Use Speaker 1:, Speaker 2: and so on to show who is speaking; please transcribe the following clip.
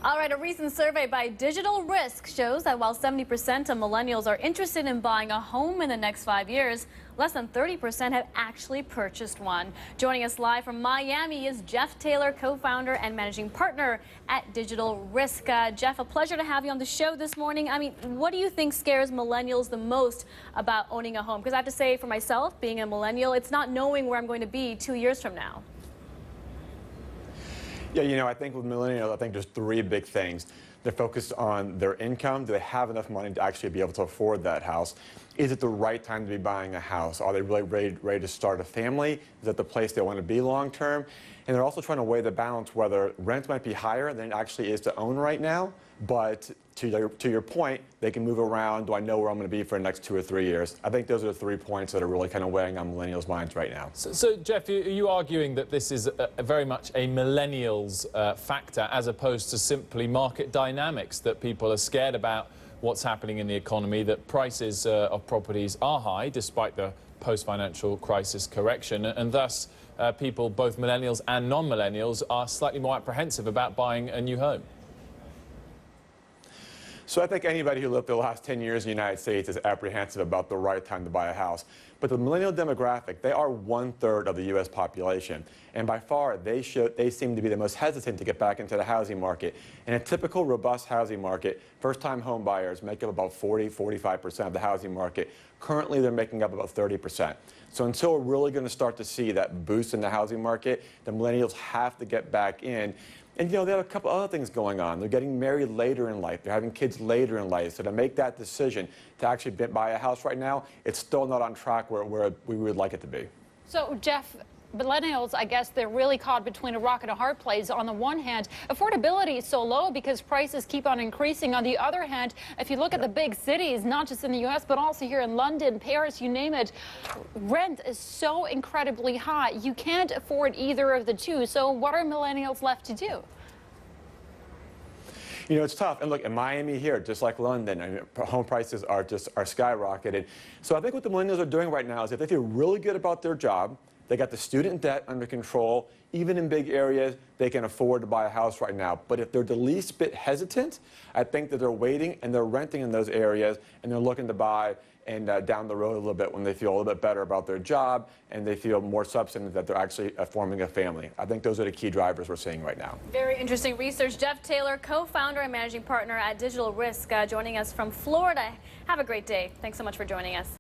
Speaker 1: All right, a recent survey by Digital Risk shows that while 70% of millennials are interested in buying a home in the next 5 years, less than 30% have actually purchased one. Joining us live from Miami is Jeff Taylor, co-founder and managing partner at Digital Risk. Jeff, a pleasure to have you on the show this morning. I mean, what do you think scares millennials the most about owning a home? Because I have to say, for myself, being a millennial, it's not knowing where I'm going to be 2 years from now.
Speaker 2: Yeah, I think with millennials, I think there's three big things. They're focused on their income. Do they have enough money to actually be able to afford that house? Is it the right time to be buying a house? Are they really ready to start a family? Is that the place they want to be long term? And they're also trying to weigh the balance whether rent might be higher than it actually is to own right now. But to your point, they can move around. Do I know where I'm going to be for the next 2 or 3 years? I think those are the 3 points that are really kind of weighing on millennials' minds right now.
Speaker 3: So Jeff, are you arguing that this is very much a millennials factor as opposed to simply market dynamics, that people are scared about what's happening in the economy, that prices of properties are high despite the post-financial crisis correction, and thus people, both millennials and non-millennials, are slightly more apprehensive about buying a new home?
Speaker 2: So I think anybody who lived the last 10 years in the United States is apprehensive about the right time to buy a house. But the millennial demographic, they are 1/3 of the U.S. population. And by far, they seem to be the most hesitant to get back into the housing market. In a typical robust housing market, first-time home buyers make up about 45% of the housing market. Currently, they're making up about 30%. So until we're really going to start to see that boost in the housing market, the millennials have to get back in. And they have a couple other things going on. They're getting married later in life. They're having kids later in life. So to make that decision to actually buy a house right now, it's still not on track where we would like it to be.
Speaker 4: So, Jeff, millennials, I guess they're really caught between a rock and a hard place. On the one hand, affordability is so low because prices keep on increasing. On the other hand, if you look at the big cities, not just in the U.S., but also here in London, Paris, you name it, rent is so incredibly high. You can't afford either of the two. So what are millennials left to do?
Speaker 2: It's tough. And look, in Miami here, just like London, home prices are skyrocketed. So I think what the millennials are doing right now is if they feel really good about their job, they got the student debt under control, even in big areas, they can afford to buy a house right now. But if they're the least bit hesitant, I think that they're waiting and they're renting in those areas and they're looking to buy and down the road a little bit when they feel a little bit better about their job and they feel more substantive that they're actually forming a family. I think those are the key drivers we're seeing right now.
Speaker 1: Very interesting research. Jeff Taylor, co-founder and managing partner at Digital Risk, joining us from Florida. Have a great day. Thanks so much for joining us.